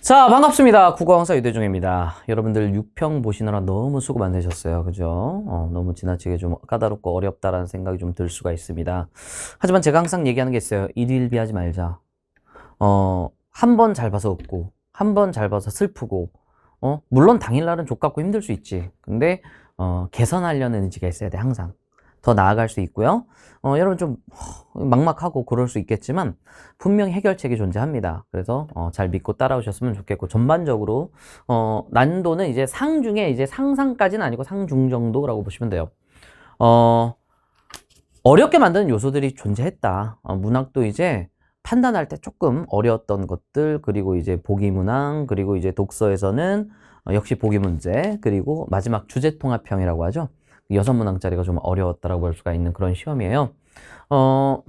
자, 반갑습니다. 국어강사 유대중입니다. 여러분들 6평 보시느라 너무 수고 많으셨어요. 그죠? 너무 지나치게 좀 까다롭고 어렵다라는 생각이 좀 들 수가 있습니다. 하지만 제가 항상 얘기하는 게 있어요. 일일비하지 말자. 한 번 잘 봐서 웃고, 한 번 잘 봐서 슬프고, 물론 당일날은 족같고 힘들 수 있지. 근데, 개선하려는 의지가 있어야 돼, 항상. 더 나아갈 수 있고요. 여러분 좀 막막하고 그럴 수 있겠지만 분명히 해결책이 존재합니다. 그래서 잘 믿고 따라오셨으면 좋겠고, 전반적으로 난도는 이제 상 중에 이제 상상까지는 아니고 상중 정도라고 보시면 돼요. 어렵게 만드는 요소들이 존재했다. 문학도 이제 판단할 때 조금 어려웠던 것들, 그리고 이제 보기 문항, 그리고 이제 독서에서는 역시 보기 문제, 그리고 마지막 주제 통합형이라고 하죠. 6문항짜리가 좀 어려웠다라고 볼 수가 있는 그런 시험이에요. 뭐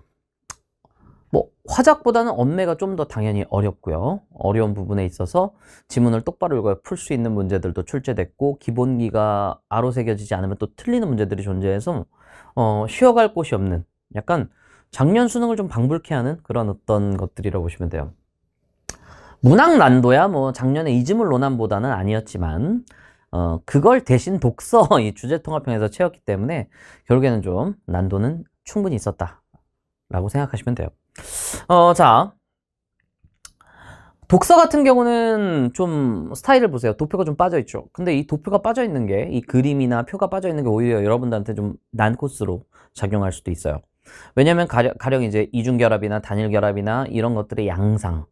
화작보다는 언매가 좀 더 당연히 어렵고요. 어려운 부분에 있어서 지문을 똑바로 읽어 풀 수 있는 문제들도 출제됐고, 기본기가 아로 새겨지지 않으면 또 틀리는 문제들이 존재해서 쉬어갈 곳이 없는, 약간 작년 수능을 좀 방불케 하는 그런 어떤 것들이라고 보시면 돼요. 문학 난도야 뭐 작년에 이즈물 논란보다는 아니었지만 그걸 대신 독서 이 주제 통합형에서 채웠기 때문에 결국에는 좀 난도는 충분히 있었다 라고 생각하시면 돼요. 자, 독서 같은 경우는 좀 스타일을 보세요. 도표가 좀 빠져있죠. 근데 이 도표가 빠져있는 게, 이 그림이나 표가 빠져있는 게 오히려 여러분들한테 좀 난 코스로 작용할 수도 있어요. 왜냐면 가령 이제 이중결합이나 단일결합이나 이런 것들의 양상,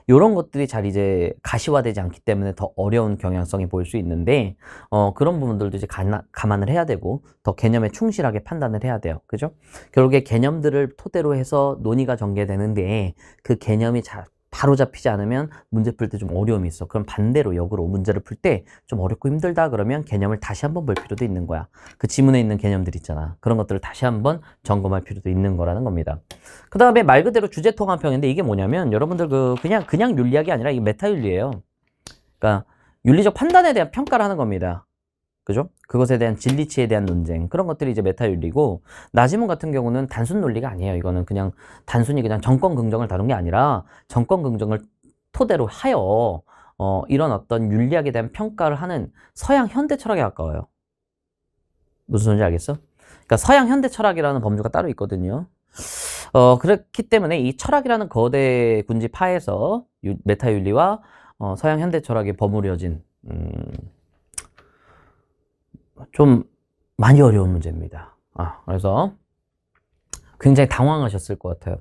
이런 것들이 잘 이제 가시화되지 않기 때문에 더 어려운 경향성이 보일 수 있는데, 그런 부분들도 이제 감안을 해야 되고, 더 개념에 충실하게 판단을 해야 돼요. 그죠? 결국에 개념들을 토대로 해서 논의가 전개되는데, 그 개념이 바로 잡히지 않으면 문제 풀 때 좀 어려움이 있어. 그럼 반대로 역으로 문제를 풀 때 좀 어렵고 힘들다 그러면 개념을 다시 한번 볼 필요도 있는 거야. 그 지문에 있는 개념들 있잖아. 그런 것들을 다시 한번 점검할 필요도 있는 거라는 겁니다. 그 다음에 말 그대로 주제 통합형인데, 이게 뭐냐면 여러분들 그냥 윤리학이 아니라 이게 메타윤리예요. 그러니까 윤리적 판단에 대한 평가를 하는 겁니다. 그죠? 그것에 대한 진리치에 대한 논쟁, 그런 것들이 이제 메타윤리고, 나지문 같은 경우는 단순 논리가 아니에요. 이거는 그냥 단순히 그냥 정권 긍정을 다룬 게 아니라 정권 긍정을 토대로 하여 이런 어떤 윤리학에 대한 평가를 하는 서양 현대 철학에 가까워요. 무슨 소리인지 알겠어? 그러니까 서양 현대 철학이라는 범주가 따로 있거든요. 그렇기 때문에 이 철학이라는 거대 군지 파에서 메타윤리와 서양 현대 철학이 버무려진 좀 많이 어려운 문제입니다. 그래서 굉장히 당황하셨을 것 같아요.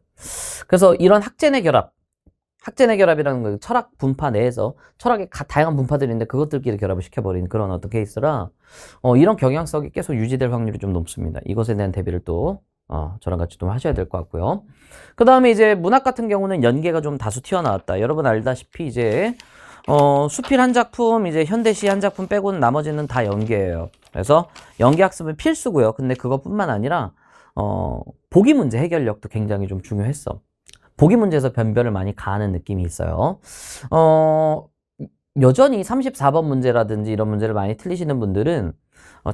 그래서 이런 학제내 결합이라는 거, 철학 분파 내에서 철학의 다양한 분파들이 있는데 그것들끼리 결합을 시켜버린 그런 어떤 케이스라 이런 경향성이 계속 유지될 확률이 좀 높습니다. 이것에 대한 대비를 또 저랑 같이 좀 하셔야 될 것 같고요. 그 다음에 이제 문학 같은 경우는 연계가 좀 다수 튀어나왔다. 여러분 알다시피 이제 수필 한 작품, 이제 현대시 한 작품 빼고는 나머지는 다 연계예요. 그래서 연계학습은 필수고요. 근데 그것뿐만 아니라 보기 문제 해결력도 굉장히 좀 중요했어. 보기 문제에서 변별을 많이 가하는 느낌이 있어요. 여전히 34번 문제라든지 이런 문제를 많이 틀리시는 분들은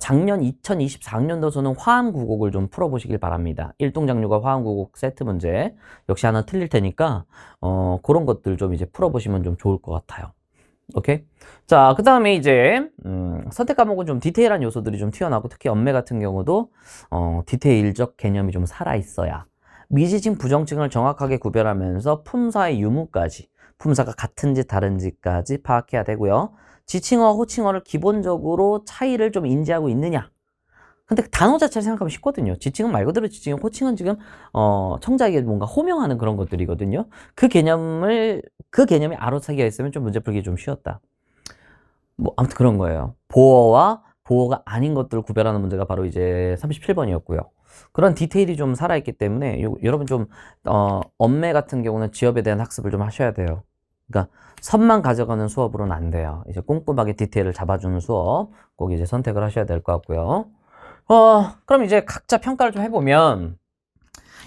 작년 2024학년도서는 화암구곡을 좀 풀어보시길 바랍니다. 일동장류가 화암구곡 세트 문제 역시 하나 틀릴 테니까 그런 것들 좀 이제 풀어보시면 좀 좋을 것 같아요. 오케이? 자, 그 다음에 이제 선택 과목은 좀 디테일한 요소들이 좀 튀어나오고, 특히 연매 같은 경우도 디테일적 개념이 좀 살아있어야 미지칭, 부정칭을 정확하게 구별하면서 품사의 유무까지, 품사가 같은지 다른지까지 파악해야 되고요. 지칭어, 호칭어를 기본적으로 차이를 좀 인지하고 있느냐. 근데 단어 자체를 생각하면 쉽거든요. 지칭은 말 그대로 지칭이고, 호칭은 지금 청자에게 뭔가 호명하는 그런 것들이거든요. 그 개념이 아로새겨 있으면 좀 문제 풀기 좀 쉬웠다. 뭐 아무튼 그런 거예요. 보어와 보어가 아닌 것들을 구별하는 문제가 바로 이제 37번이었고요. 그런 디테일이 좀 살아있기 때문에 여러분 좀 언매 같은 경우는 지엽에 대한 학습을 좀 하셔야 돼요. 그러니까 선만 가져가는 수업으로는 안 돼요. 이제 꼼꼼하게 디테일을 잡아주는 수업 꼭 이제 선택을 하셔야 될 것 같고요. 그럼 이제 각자 평가를 좀 해보면,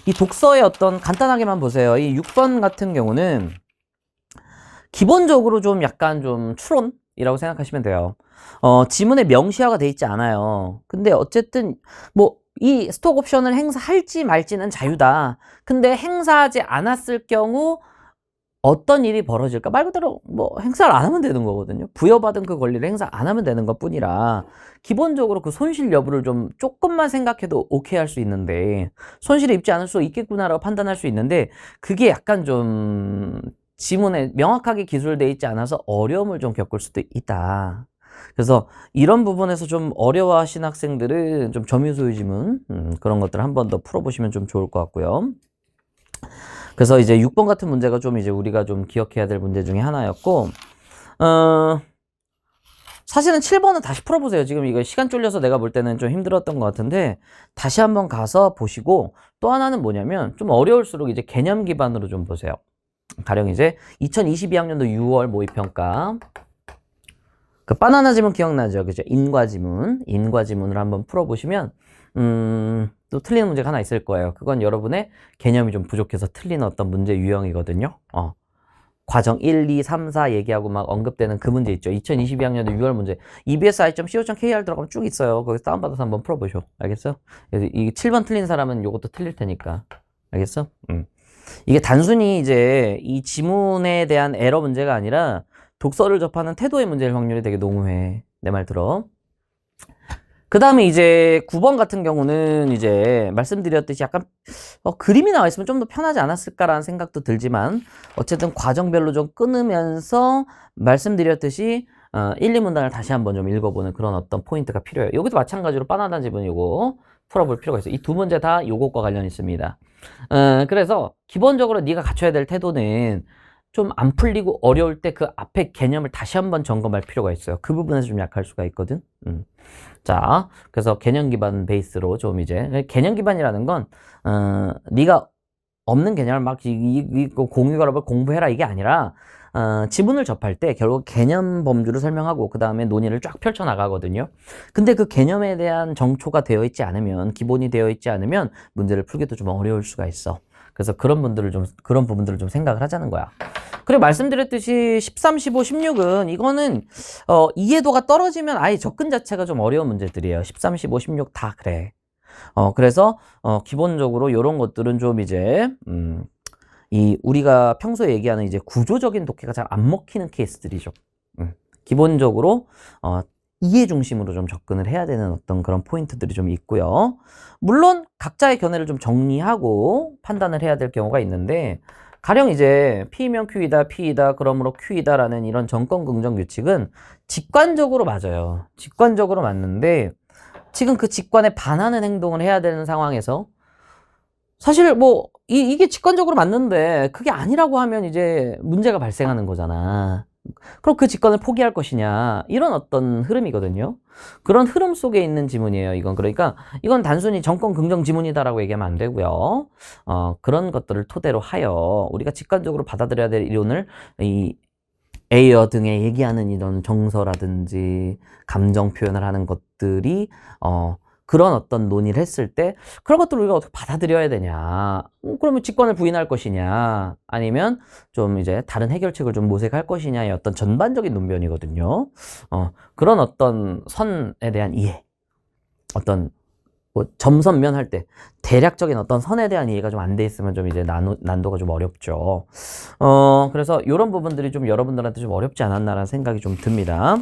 이 독서의 어떤 간단하게만 보세요. 이 6번 같은 경우는 기본적으로 좀 약간 좀 추론이라고 생각하시면 돼요. 지문에 명시화가 돼 있지 않아요. 근데 어쨌든 뭐 이 스톡 옵션을 행사할지 말지는 자유다. 근데 행사하지 않았을 경우 어떤 일이 벌어질까? 말 그대로 뭐 행사를 안 하면 되는 거거든요. 부여받은 그 권리를 행사 안 하면 되는 것 뿐이라 기본적으로 그 손실 여부를 좀 조금만 생각해도 오케이 할 수 있는데 손실이 입지 않을 수 있겠구나라고 판단할 수 있는데 그게 약간 좀 지문에 명확하게 기술되어 있지 않아서 어려움을 좀 겪을 수도 있다. 그래서 이런 부분에서 좀 어려워하신 학생들은 좀 점유소유 지문 그런 것들 한 번 더 풀어보시면 좀 좋을 것 같고요. 그래서 이제 6번 같은 문제가 좀 이제 우리가 좀 기억해야 될 문제 중에 하나였고, 사실은 7번은 다시 풀어보세요. 지금 이거 시간 쫄려서 내가 볼 때는 좀 힘들었던 것 같은데, 다시 한번 가서 보시고, 또 하나는 뭐냐면, 좀 어려울수록 이제 개념 기반으로 좀 보세요. 가령 이제 2022학년도 6월 모의평가. 그 바나나 지문 기억나죠? 그죠? 인과지문을 한번 풀어보시면, 또 틀리는 문제가 하나 있을 거예요. 그건 여러분의 개념이 좀 부족해서 틀리는 어떤 문제 유형이거든요. 과정 1, 2, 3, 4 얘기하고 막 언급되는 그 문제 있죠. 2022학년도 6월 문제. ebsi.co.kr 들어가면 쭉 있어요. 거기서 다운받아서 한번 풀어보셔. 알겠어? 이 7번 틀린 사람은 요것도 틀릴 테니까. 알겠어? 이게 단순히 이제 이 지문에 대한 에러 문제가 아니라 독서를 접하는 태도의 문제일 확률이 되게 농후해. 내 말 들어. 그 다음에 이제 9번 같은 경우는 이제 말씀드렸듯이 약간 그림이 나와 있으면 좀 더 편하지 않았을까라는 생각도 들지만 어쨌든 과정별로 좀 끊으면서 말씀드렸듯이 1, 2문단을 다시 한번 좀 읽어보는 그런 어떤 포인트가 필요해요. 여기도 마찬가지로 바나나 지분 요거 풀어볼 필요가 있어요. 이 두 문제 다 요것과 관련이 있습니다. 그래서 기본적으로 네가 갖춰야 될 태도는 좀 안 풀리고 어려울 때 그 앞에 개념을 다시 한번 점검할 필요가 있어요. 그 부분에서 좀 약할 수가 있거든. 자, 그래서 개념 기반 베이스로 좀 이제 개념 기반이라는 건 네가 없는 개념을 막 공유가를 공부해라 이게 아니라 지문을 접할 때 결국 개념 범주를 설명하고 그 다음에 논의를 쫙 펼쳐 나가거든요. 근데 그 개념에 대한 정초가 되어 있지 않으면 기본이 되어 있지 않으면 문제를 풀기도 좀 어려울 수가 있어. 그래서 그런 부분들을 좀 생각을 하자는 거야. 그리고 말씀드렸듯이 13, 15, 16은 이거는 이해도가 떨어지면 아예 접근 자체가 좀 어려운 문제들이에요. 13, 15, 16 다 그래. 그래서 기본적으로 이런 것들은 좀 이제 이 우리가 평소에 얘기하는 이제 구조적인 독해가 잘 안 먹히는 케이스들이죠. 기본적으로 이해 중심으로 좀 접근을 해야 되는 어떤 그런 포인트들이 좀 있고요. 물론 각자의 견해를 좀 정리하고 판단을 해야 될 경우가 있는데 가령 이제 P면 Q이다, P이다, 그러므로 Q이다라는 이런 정권 긍정 규칙은 직관적으로 맞아요. 직관적으로 맞는데 지금 그 직관에 반하는 행동을 해야 되는 상황에서 사실 뭐 이게 직관적으로 맞는데 그게 아니라고 하면 이제 문제가 발생하는 거잖아. 그럼 그 직관을 포기할 것이냐 이런 어떤 흐름이거든요. 그런 흐름 속에 있는 지문이에요. 이건 그러니까 이건 단순히 정권 긍정 지문이다라고 얘기하면 안 되고요. 그런 것들을 토대로 하여 우리가 직관적으로 받아들여야 될 이론을 이 에이어 등에 얘기하는 이런 정서라든지 감정 표현을 하는 것들이 그런 어떤 논의를 했을 때 그런 것들을 우리가 어떻게 받아들여야 되냐. 그러면 직관을 부인할 것이냐 아니면 좀 이제 다른 해결책을 좀 모색할 것이냐의 어떤 전반적인 논변이거든요. 그런 어떤 선에 대한 이해, 어떤 뭐 점선면 할 때 대략적인 어떤 선에 대한 이해가 좀 안 돼 있으면 좀 이제 난도가 좀 어렵죠. 그래서 이런 부분들이 좀 여러분들한테 좀 어렵지 않았나라는 생각이 좀 듭니다.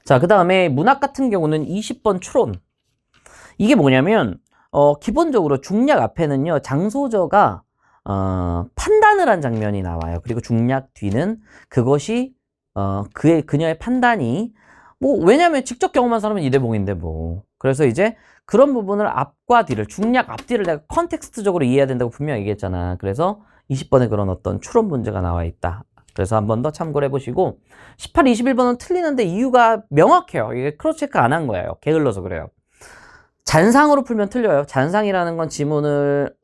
자, 그 다음에 문학 같은 경우는 20번 추론. 이게 뭐냐면 기본적으로 중략 앞에는요 장소저가 판단을 한 장면이 나와요. 그리고 중략 뒤는 그것이 그녀의 판단이 뭐 왜냐면 직접 경험한 사람은 이대봉인데 뭐 그래서 이제 그런 부분을 앞과 뒤를 중략 앞뒤를 내가 컨텍스트적으로 이해해야 된다고 분명히 얘기했잖아. 그래서 20번에 그런 어떤 추론 문제가 나와 있다. 그래서 한 번 더 참고를 해보시고 18, 21번은 틀리는데 이유가 명확해요. 이게 크로스체크 안 한 거예요. 게을러서 그래요. 잔상으로 풀면 틀려요. 잔상이라는 건 지문을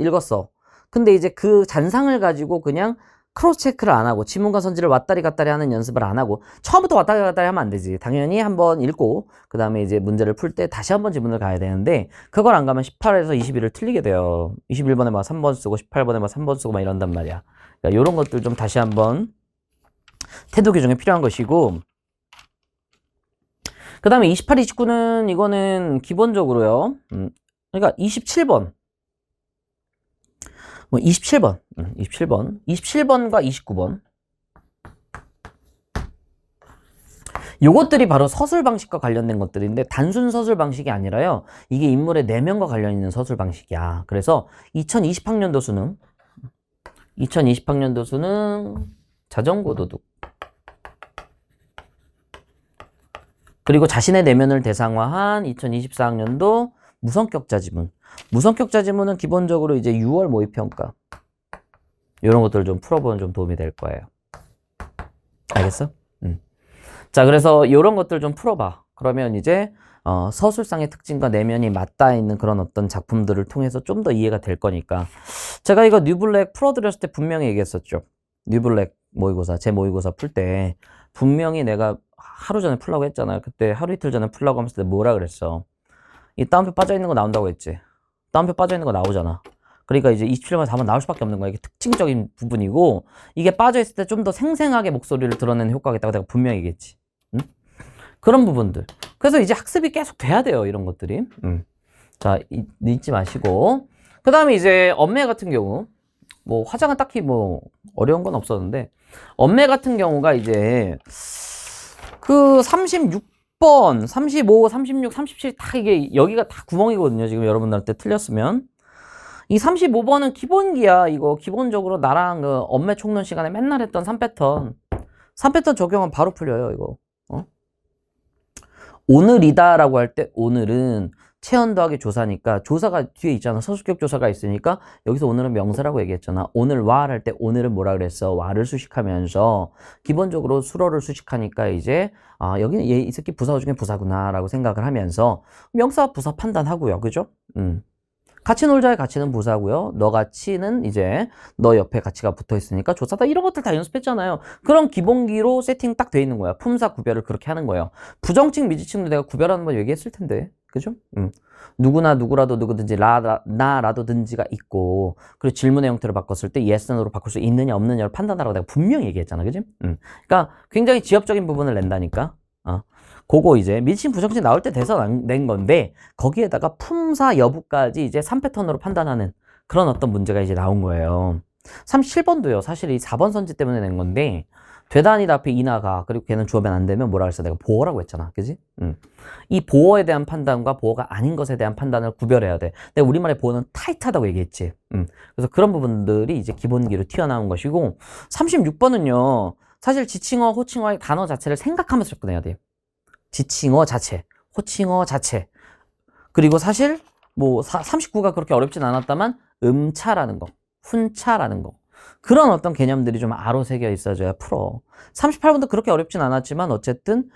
읽었어. 근데 이제 그 잔상을 가지고 그냥 크로스 체크를 안 하고 지문과 선지를 왔다리 갔다리 하는 연습을 안 하고 처음부터 왔다리 갔다리 하면 안 되지. 당연히 한번 읽고 그 다음에 이제 문제를 풀 때 다시 한번 지문을 가야 되는데 그걸 안 가면 18에서 21을 틀리게 돼요. 21번에 막 3번 쓰고 18번에 막 3번 쓰고 막 이런단 말이야. 그러니까 이런 것들 좀 다시 한번 태도 교정에 필요한 것이고 그 다음에 28, 29는 이거는 기본적으로요. 그러니까 27번. 뭐 27번, 27번과 29번. 요것들이 바로 서술 방식과 관련된 것들인데 단순 서술 방식이 아니라요. 이게 인물의 내면과 관련 있는 서술 방식이야. 그래서 2020학년도 수능 자전거 도둑. 그리고 자신의 내면을 대상화한 2024학년도 무성격자 지문. 무성격자 지문은 기본적으로 이제 6월 모의평가. 이런 것들을 좀 풀어보면 좀 도움이 될 거예요. 알겠어? 자, 그래서 이런 것들 좀 풀어봐. 그러면 이제 서술상의 특징과 내면이 맞닿아 있는 그런 어떤 작품들을 통해서 좀 더 이해가 될 거니까. 제가 이거 뉴블랙 풀어드렸을 때 분명히 얘기했었죠. 뉴블랙 모의고사, 제 모의고사 풀 때 분명히 내가 하루 전에 풀라고 했잖아요. 그때 하루 이틀 전에 풀라고 하면서 뭐라 그랬어? 이 따옴표 빠져있는 거 나온다고 했지. 따옴표 빠져있는 거 나오잖아. 그러니까 이제 27번에 답은 나올 수밖에 없는 거야. 이게 특징적인 부분이고 이게 빠져있을 때 좀 더 생생하게 목소리를 드러내는 효과가 있다고 내가 분명히 얘기했지. 응? 그런 부분들. 그래서 이제 학습이 계속 돼야 돼요. 이런 것들이. 자, 잊지 마시고. 그 다음에 이제 엄매 같은 경우 뭐 화장은 딱히 뭐 어려운 건 없었는데 엄매 같은 경우가 이제 그 36번, 35, 36, 37 다 이게 여기가 다 구멍이거든요. 지금 여러분들한테 틀렸으면. 이 35번은 기본기야. 이거 기본적으로 나랑 그 엄매 총론 시간에 맨날 했던 3패턴. 3패턴 적용하면 바로 풀려요. 이거. 오늘이다라고 할 때 오늘은 체언 더하기 조사니까 조사가 뒤에 있잖아. 서술격 조사가 있으니까 여기서 오늘은 명사라고 얘기했잖아. 오늘 와 할 때 오늘은 뭐라 그랬어? 와를 수식하면서 기본적으로 수로를 수식하니까 이제 여기는 얘 이 새끼 부사 중에 부사구나 라고 생각을 하면서 명사 부사 판단하고요. 그죠? 같이 놀자의 가치는 부사고요. 너 가치는 이제 너 옆에 가치가 붙어 있으니까 조사다. 이런 것들 다 연습했잖아요. 그런 기본기로 세팅 딱 돼 있는 거야. 품사 구별을 그렇게 하는 거예요. 부정칭, 미지칭도 내가 구별하는 거 얘기했을 텐데. 그죠? 누구나 누구라도 누구든지 나라도든지가 있고 그리고 질문의 형태를 바꿨을 때 yes, no로 바꿀 수 있느냐 없느냐를 판단하라고 내가 분명히 얘기했잖아. 그지? 그러니까 굉장히 지엽적인 부분을 낸다니까. 그거 이제 미지칭 부정칭 나올 때 돼서 낸 건데 거기에다가 품사 여부까지 이제 3패턴으로 판단하는 그런 어떤 문제가 이제 나온 거예요. 37번도요. 사실 이 4번 선지 때문에 낸 건데 되다 아니다 앞에 이나가 그리고 걔는 주어면 안 되면 뭐라 그랬어? 내가 보어라고 했잖아. 그지? 이 보어에 대한 판단과 보어가 아닌 것에 대한 판단을 구별해야 돼. 내가 우리말의 보어는 타이트하다고 얘기했지. 그래서 그런 부분들이 이제 기본기로 튀어나온 것이고 36번은요. 사실 지칭어, 호칭어의 단어 자체를 생각하면서 접근해야 돼요. 지칭어 자체, 호칭어 자체. 그리고 사실 뭐 39가 그렇게 어렵진 않았다만 음차라는 거, 훈차라는 거. 그런 어떤 개념들이 좀 아로 새겨 있어줘야 풀어. 38번도 그렇게 어렵진 않았지만 어쨌든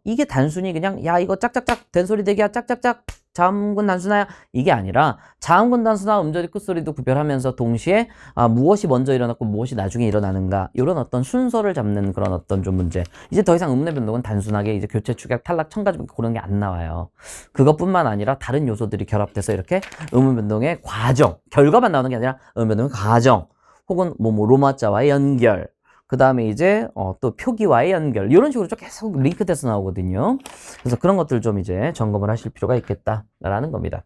이게 단순히 그냥 야 이거 짝짝짝 된소리 대기야 짝짝짝 자음군 단수나야 이게 아니라 자음군 단수나 음절이 끝소리도 구별하면서 동시에 무엇이 먼저 일어났고 무엇이 나중에 일어나는가 이런 어떤 순서를 잡는 그런 어떤 좀 문제. 이제 더 이상 음운의 변동은 단순하게 이제 교체, 축약, 탈락, 첨가지 그런 게 안 나와요. 그것뿐만 아니라 다른 요소들이 결합돼서 이렇게 음운 변동의 과정, 결과만 나오는 게 아니라 음운 변동의 과정 혹은 뭐 로마자와의 연결 그 다음에 이제 또 표기와의 연결 이런 식으로 좀 계속 링크돼서 나오거든요. 그래서 그런 것들 좀 이제 점검을 하실 필요가 있겠다라는 겁니다.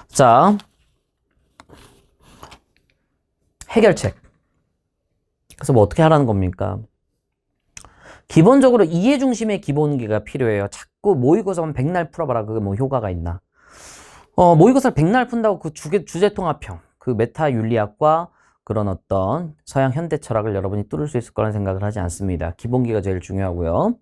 자, 해결책. 그래서 뭐 어떻게 하라는 겁니까? 기본적으로 이해 중심의 기본기가 필요해요. 자꾸 모의고사만 백날 풀어봐라. 그게 뭐 효과가 있나? 모의고사를 백날 푼다고 그 주제통합형, 그 메타윤리학과 그런 어떤 서양 현대 철학을 여러분이 뚫을 수 있을 거라는 생각을 하지 않습니다. 기본기가 제일 중요하고요.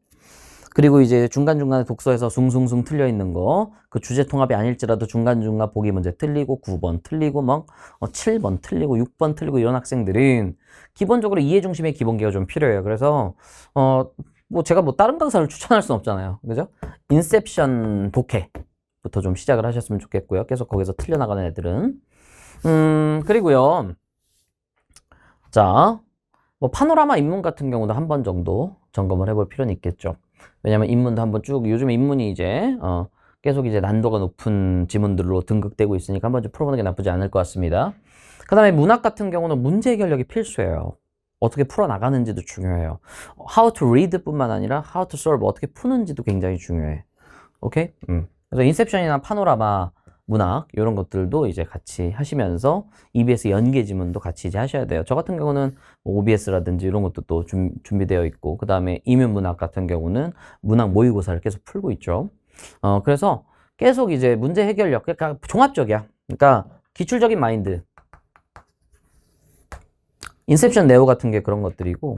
그리고 이제 중간중간에 독서에서 숭숭숭 틀려 있는 거, 그 주제 통합이 아닐지라도 중간중간 보기 문제 틀리고 9번 틀리고 막 7번 틀리고 6번 틀리고 이런 학생들은 기본적으로 이해 중심의 기본기가 좀 필요해요. 그래서 뭐 제가 뭐 다른 강사를 추천할 수는 없잖아요. 그죠? 인셉션 독해부터 좀 시작을 하셨으면 좋겠고요. 계속 거기서 틀려나가는 애들은. 그리고요. 자, 뭐 파노라마 인문 같은 경우도 한 번 정도 점검을 해볼 필요는 있겠죠. 왜냐면 인문도 한번 쭉 요즘 인문이 이제 계속 이제 난도가 높은 지문들로 등극되고 있으니까 한번 좀 풀어보는 게 나쁘지 않을 것 같습니다. 그 다음에 문학 같은 경우는 문제 해결력이 필수예요. 어떻게 풀어나가는지도 중요해요. How to read 뿐만 아니라 How to solve 어떻게 푸는지도 굉장히 중요해. 오케이? 그래서 인셉션이나 파노라마 문학 이런 것들도 이제 같이 하시면서 EBS 연계 지문도 같이 이제 하셔야 돼요. 저 같은 경우는 뭐 OBS라든지 이런 것도 또 준비되어 있고, 그 다음에 이면문학 같은 경우는 문학 모의고사를 계속 풀고 있죠. 그래서 계속 이제 문제 해결력, 그러니까 종합적이야. 그러니까 기출적인 마인드, 인셉션 네오 같은 게 그런 것들이고,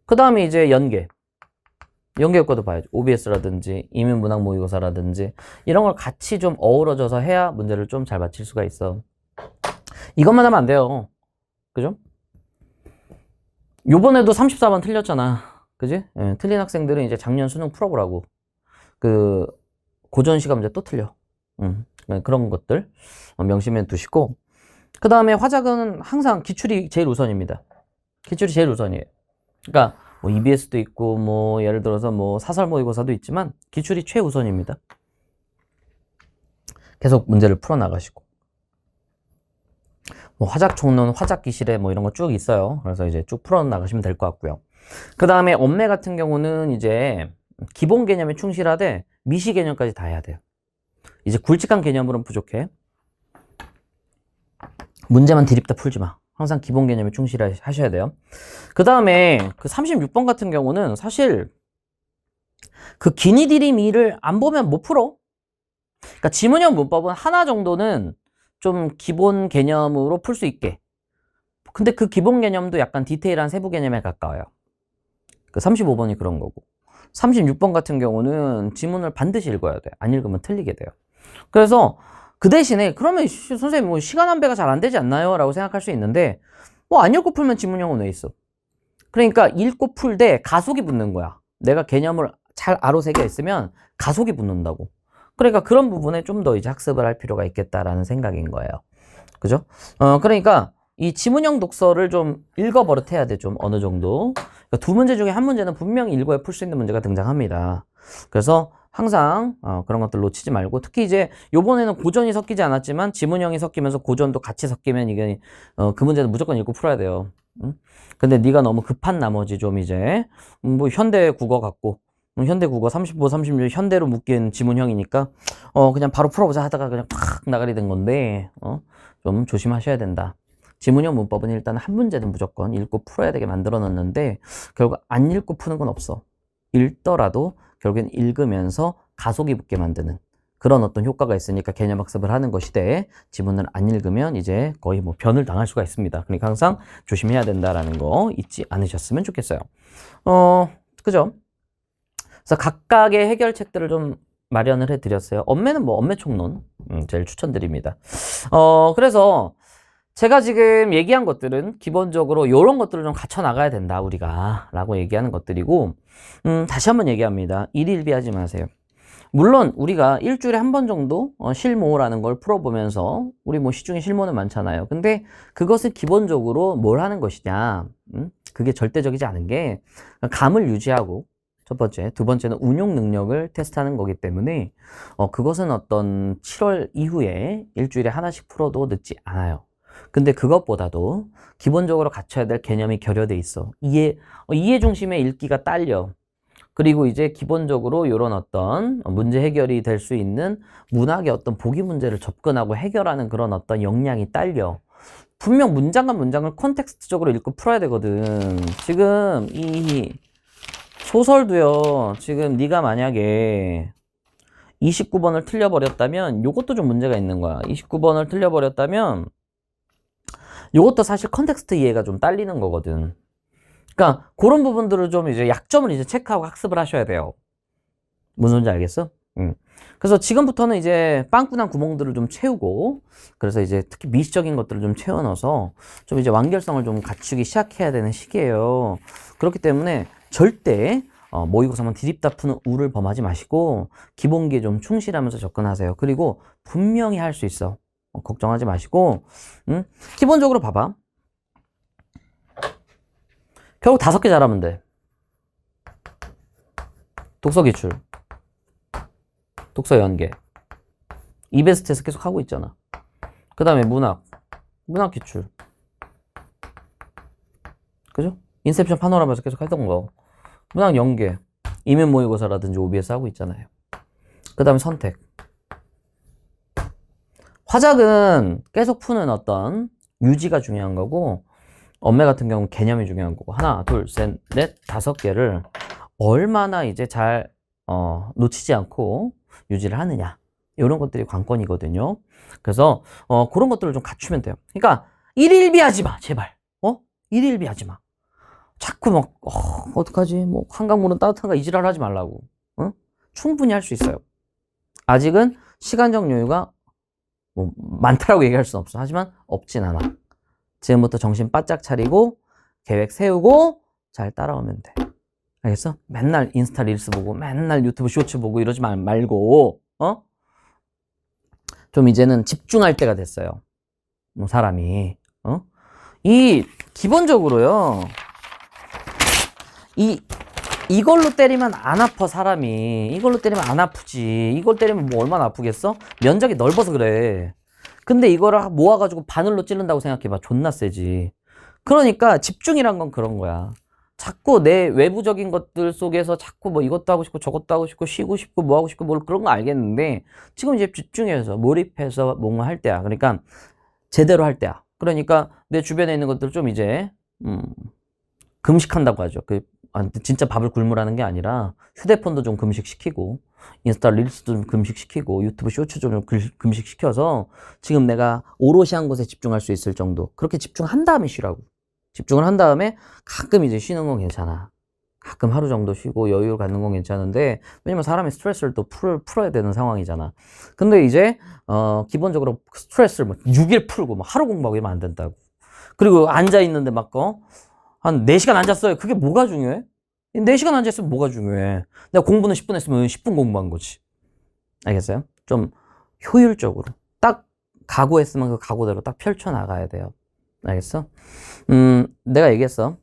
그 다음에 이제 연계 효과도 봐야죠. OBS라든지 이면문학 모의고사라든지 이런 걸 같이 좀 어우러져서 해야 문제를 좀 잘 맞힐 수가 있어. 이것만 하면 안 돼요. 그죠? 요번에도 34번 틀렸잖아. 그지? 예, 틀린 학생들은 이제 작년 수능 풀어보라고. 그 고전 시간 문제 또 틀려. 그런 것들 명심해 두시고, 그 다음에 화작은 항상 기출이 제일 우선입니다. 기출이 제일 우선이에요. 그러니까 뭐 EBS도 있고, 뭐 예를 들어서 뭐 사설 모의고사도 있지만 기출이 최우선입니다. 계속 문제를 풀어 나가시고, 뭐 화작 총론, 화작 기실에 뭐 이런 거 쭉 있어요. 그래서 이제 쭉 풀어 나가시면 될 것 같고요. 그 다음에 엄매 같은 경우는 이제 기본 개념에 충실하되 미시 개념까지 다 해야 돼요. 이제 굵직한 개념으로는 부족해. 문제만 디립다 풀지 마. 항상 기본 개념에 충실하셔야 돼요. 그 다음에 그 36번 같은 경우는 사실 그 기니 디리미를 안 보면 못 풀어. 그러니까 지문형 문법은 하나 정도는 좀 기본 개념으로 풀 수 있게. 근데 그 기본 개념도 약간 디테일한 세부 개념에 가까워요. 그 35번이 그런 거고. 36번 같은 경우는 지문을 반드시 읽어야 돼. 안 읽으면 틀리게 돼요. 그래서 그 대신에 그러면 선생님 뭐 시간 안배가 잘 안 되지 않나요? 라고 생각할 수 있는데, 뭐 안 읽고 풀면 지문형은 왜 있어? 그러니까 읽고 풀 때 가속이 붙는 거야. 내가 개념을 잘 아로새겨 있으면 가속이 붙는다고. 그러니까 그런 부분에 좀 더 이제 학습을 할 필요가 있겠다라는 생각인 거예요. 그죠? 그러니까 이 지문형 독서를 좀 읽어버릇해야 돼, 좀 어느 정도. 그러니까 두 문제 중에 한 문제는 분명히 읽어야 풀 수 있는 문제가 등장합니다. 그래서 항상 그런 것들 놓치지 말고, 특히 이제 요번에는 고전이 섞이지 않았지만 지문형이 섞이면서 고전도 같이 섞이면 이게 그 문제는 무조건 읽고 풀어야 돼요. 응? 근데 네가 너무 급한 나머지 좀 이제 뭐 현대 국어 갖고 현대 국어 35, 36 현대로 묶인 지문형이니까 그냥 바로 풀어보자 하다가 그냥 팍 나가리 된 건데 좀 조심하셔야 된다. 지문형 문법은 일단 한 문제는 무조건 읽고 풀어야 되게 만들어 놨는데 결국 안 읽고 푸는 건 없어. 읽더라도 결국엔 읽으면서 가속이 붙게 만드는 그런 어떤 효과가 있으니까 개념 학습을 하는 것이되, 지문을 안 읽으면 이제 거의 뭐 변을 당할 수가 있습니다. 그러니까 항상 조심해야 된다라는 거 잊지 않으셨으면 좋겠어요. 그죠? 그래서 각각의 해결책들을 좀 마련을 해드렸어요. 엄매는 뭐 엄매 총론 제일 추천드립니다. 그래서 제가 지금 얘기한 것들은 기본적으로 이런 것들을 좀 갖춰 나가야 된다 우리가 라고 얘기하는 것들이고, 다시 한번 얘기합니다. 일일비하지 마세요. 물론 우리가 일주일에 한 번 정도 실모라는 걸 풀어보면서, 우리 뭐 시중에 실모는 많잖아요. 근데 그것은 기본적으로 뭘 하는 것이냐, 그게 절대적이지 않은 게 감을 유지하고, 첫 번째, 두 번째는 운용 능력을 테스트하는 거기 때문에 그것은 어떤 7월 이후에 일주일에 하나씩 풀어도 늦지 않아요. 근데 그것보다도 기본적으로 갖춰야 될 개념이 결여돼 있어. 이해 중심의 읽기가 딸려. 그리고 이제 기본적으로 이런 어떤 문제 해결이 될 수 있는 문학의 어떤 보기 문제를 접근하고 해결하는 그런 어떤 역량이 딸려. 분명 문장과 문장을 콘텍스트적으로 읽고 풀어야 되거든. 지금 이 소설도요. 지금 네가 만약에 29번을 틀려버렸다면 요것도 좀 문제가 있는 거야. 29번을 틀려버렸다면 요것도 사실 컨텍스트 이해가 좀 딸리는 거거든. 그러니까 그런 부분들을 좀 이제 약점을 이제 체크하고 학습을 하셔야 돼요. 무슨 소리인지 알겠어? 그래서 지금부터는 이제 빵꾸난 구멍들을 좀 채우고, 그래서 이제 특히 미시적인 것들을 좀 채워넣어서 좀 이제 완결성을 좀 갖추기 시작해야 되는 시기예요. 그렇기 때문에 절대 모의고사만 디립다 푸는 우를 범하지 마시고 기본기에 좀 충실하면서 접근하세요. 그리고 분명히 할 수 있어. 걱정하지 마시고, 기본적으로 봐봐. 결국 5개 잘하면 돼. 독서 기출, 독서 연계, 이베스트에서 계속 하고 있잖아. 그 다음에 문학 기출, 그죠? 인셉션 파노라마에서 계속 하던 거, 문학 연계, 이면 모의고사라든지 OBS 하고 있잖아요. 그 다음에 선택. 화작은 계속 푸는 어떤 유지가 중요한 거고, 엄매 같은 경우는 개념이 중요한 거고, 하나, 둘, 셋, 넷, 5개를 얼마나 이제 잘, 놓치지 않고 유지를 하느냐. 이런 것들이 관건이거든요. 그래서, 그런 것들을 좀 갖추면 돼요. 그러니까, 일일비 하지 마, 제발. 일일비 하지 마. 자꾸 막, 어떡하지? 뭐, 한강물은 따뜻한가 이 지랄 하지 말라고. 충분히 할 수 있어요. 아직은 시간적 여유가 뭐 많다라고 얘기할 수는 없어. 하지만 없진 않아. 지금부터 정신 바짝 차리고 계획 세우고 잘 따라오면 돼. 알겠어? 맨날 인스타 릴스 보고 맨날 유튜브 쇼츠 보고 이러지 말고 좀 이제는 집중할 때가 됐어요. 뭐 사람이 이 기본적으로요. 이걸로 때리면 안 아파, 사람이. 이걸로 때리면 안 아프지. 이걸 때리면 뭐 얼마나 아프겠어? 면적이 넓어서 그래. 근데 이거를 모아가지고 바늘로 찌른다고 생각해봐. 존나 세지. 그러니까 집중이란 건 그런 거야. 자꾸 내 외부적인 것들 속에서 자꾸 뭐 이것도 하고 싶고 저것도 하고 싶고 쉬고 싶고 뭐 하고 싶고 뭘 그런 거 알겠는데 지금 이제 집중해서 몰입해서 뭔가 할 때야. 그러니까 제대로 할 때야. 그러니까 내 주변에 있는 것들 좀 이제 금식한다고 하죠. 진짜 밥을 굶으라는 게 아니라 휴대폰도 좀 금식시키고 인스타 릴스도 좀 금식시키고 유튜브 쇼츠 좀 금식시켜서 지금 내가 오롯이 한 곳에 집중할 수 있을 정도 그렇게 집중한 다음에 쉬라고. 집중을 한 다음에 가끔 이제 쉬는 건 괜찮아. 가끔 하루 정도 쉬고 여유를 갖는 건 괜찮은데 왜냐면 사람이 스트레스를 또 풀어야 되는 상황이잖아. 근데 이제 기본적으로 스트레스를 막 6일 풀고 막 하루 공부하고 이러면 안 된다고. 그리고 앉아있는데 막 한 4시간 앉았어요. 그게 뭐가 중요해? 4시간 앉아있으면 뭐가 중요해? 내가 공부는 10분 했으면 10분 공부한 거지. 알겠어요? 좀 효율적으로. 딱 각오했으면 그 각오대로 딱 펼쳐나가야 돼요. 알겠어? 내가 얘기했어.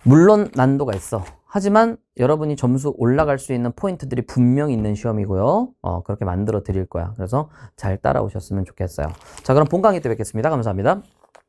물론 난도가 있어. 하지만 여러분이 점수 올라갈 수 있는 포인트들이 분명히 있는 시험이고요. 그렇게 만들어 드릴 거야. 그래서 잘 따라오셨으면 좋겠어요. 자, 그럼 본 강의 때 뵙겠습니다. 감사합니다.